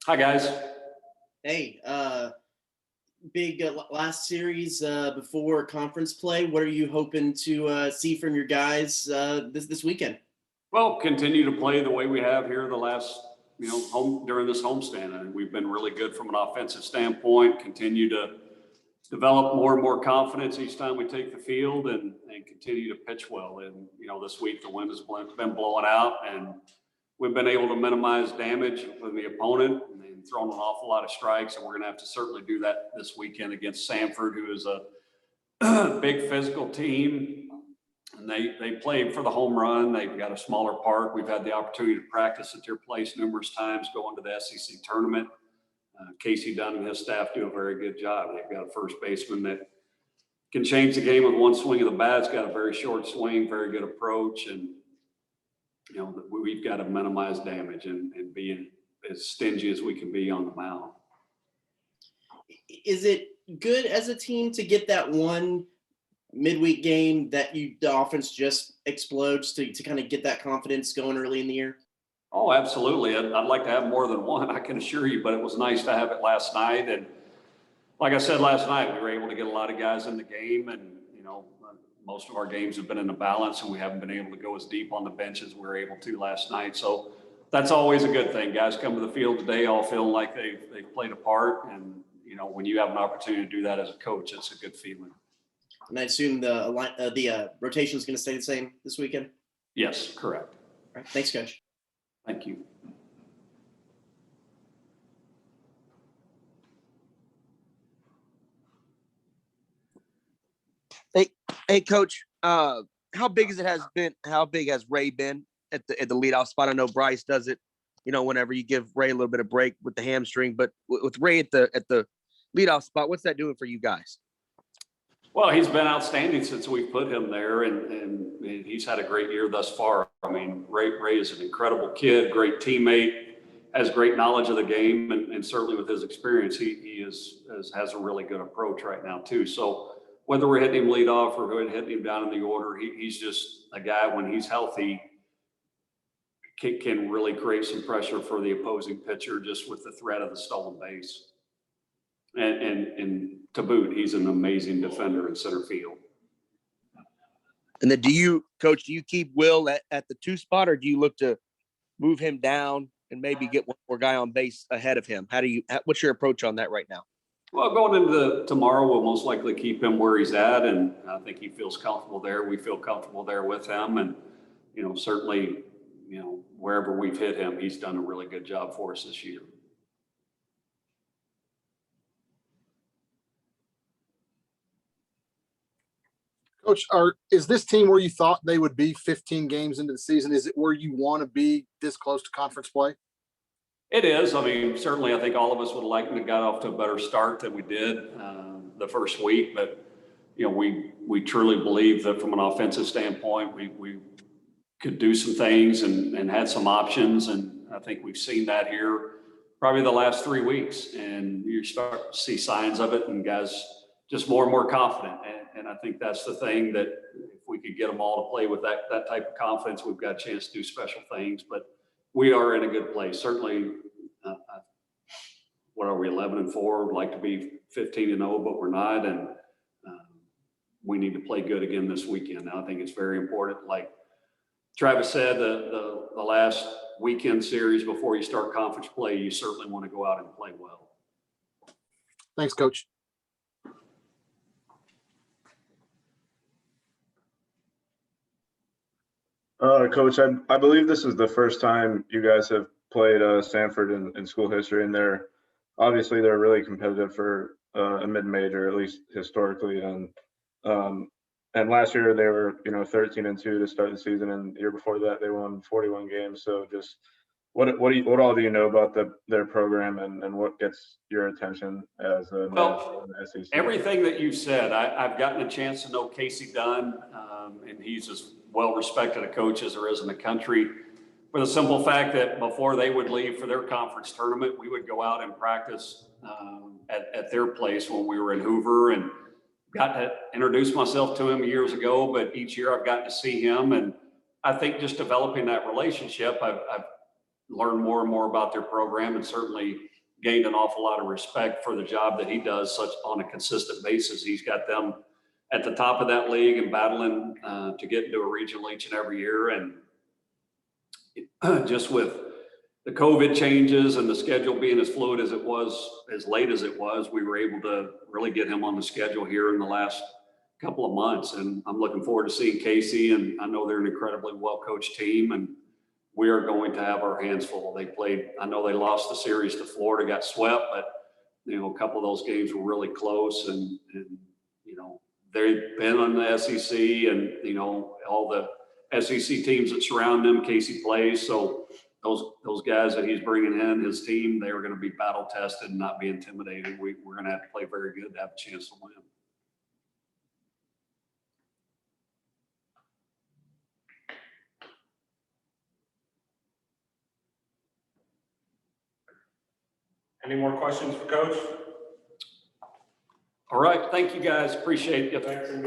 Hi, guys. Hey, big last series before conference play. What are you hoping to see from your guys this weekend? Well, continue to play the way we have here the last, home during this homestand. And we've been really good from an offensive standpoint. Continue to develop more and more confidence each time we take the field, and continue to pitch well. And this week the wind has been blowing out, and we've been able to minimize damage with the opponent and thrown an awful lot of strikes. And we're going to have to certainly do that this weekend against Samford, who is a big physical team. And they play for the home run. They've got a smaller park. We've had the opportunity to practice at their place numerous times going to the SEC tournament. Casey Dunn and his staff do a very good job. They've got a first baseman that can change the game with one swing of the bat. It's got a very short swing, very good approach. And, we've got to minimize damage and be as stingy as we can be on the mound. Is it good as a team to get that one midweek game that the offense just explodes to kind of get that confidence going early in the year? Oh, absolutely. I'd like to have more than one, I can assure you, but it was nice to have it last night. And like I said last night, we were able to get a lot of guys in the game, and, most of our games have been in the balance, and we haven't been able to go as deep on the bench as we were able to last night. So that's always a good thing. Guys come to the field today all feeling like they've played a part. And, when you have an opportunity to do that as a coach, it's a good feeling. And I assume the rotation is going to stay the same this weekend? Yes, correct. All right. Thanks, Coach. Thank you. Hey, Coach. How big has Ray been at the leadoff spot? I know Bryce does it, whenever you give Ray a little bit of break with the hamstring, but with Ray at the leadoff spot, what's that doing for you guys? Well, he's been outstanding since we put him there, and he's had a great year thus far. I mean, Ray is an incredible kid, great teammate, has great knowledge of the game, and certainly with his experience, he has a really good approach right now too. So whether we're hitting him leadoff or we're hitting him down in the order, he's just a guy, when he's healthy, can really create some pressure for the opposing pitcher just with the threat of the stolen base. And to boot, he's an amazing defender in center field. And then do you keep Will at the 2 spot, or do you look to move him down and maybe get one more guy on base ahead of him? What's your approach on that right now? Well, going into tomorrow, we'll most likely keep him where he's at, and I think he feels comfortable there. We feel comfortable there with him, and certainly, wherever we've hit him, he's done a really good job for us this year. Coach, is this team where you thought they would be 15 games into the season? Is it where you want to be this close to conference play? It is. I mean, certainly I think all of us would like to have got off to a better start than we did the first week. But, we truly believe that from an offensive standpoint, we could do some things and had some options. And I think we've seen that here probably the last 3 weeks. And you start to see signs of it, and guys just more and more confident. And I think that's the thing, that if we could get them all to play with that type of confidence, we've got a chance to do special things. But we are in a good place. Certainly, what are we, 11-4? We'd like to be 15-0, but we're not. And we need to play good again this weekend. Now, I think it's very important. Like Travis said, the last weekend series before you start conference play, you certainly want to go out and play well. Thanks, Coach. Coach, I believe this is the first time you guys have played Samford in school history, and they're really competitive for a mid-major, at least historically. And last year they were 13-2 to start the season, and the year before that they won 41 games. So just what all do you know about their program, and what gets your attention as a Well, in the SEC? Everything that you've said, I've gotten a chance to know Casey Dunn, and he's as well respected a coach as there is in the country, for the simple fact that before they would leave for their conference tournament, we would go out and practice at their place when we were in Hoover, and got to introduce myself to him years ago. But each year I've gotten to see him, and I think just developing that relationship, I've learned more and more about their program, and certainly gained an awful lot of respect for the job that he does such on a consistent basis. He's got them at the top of that league and battling to get into a regional each and every year. And just with the COVID changes and the schedule being as fluid as it was, as late as it was, we were able to really get him on the schedule here in the last couple of months. And I'm looking forward to seeing Casey, and I know they're an incredibly well-coached team, and we are going to have our hands full. They played, I know they lost the series to Florida, got swept, but a couple of those games were really close, and they've been on the SEC, and all the SEC teams that surround them, Casey plays. So those guys that he's bringing in, his team, they are going to be battle tested and not be intimidated. We're going to have to play very good to have a chance to win. Any more questions for Coach? All right. Thank you guys. Appreciate it. Thanks and good.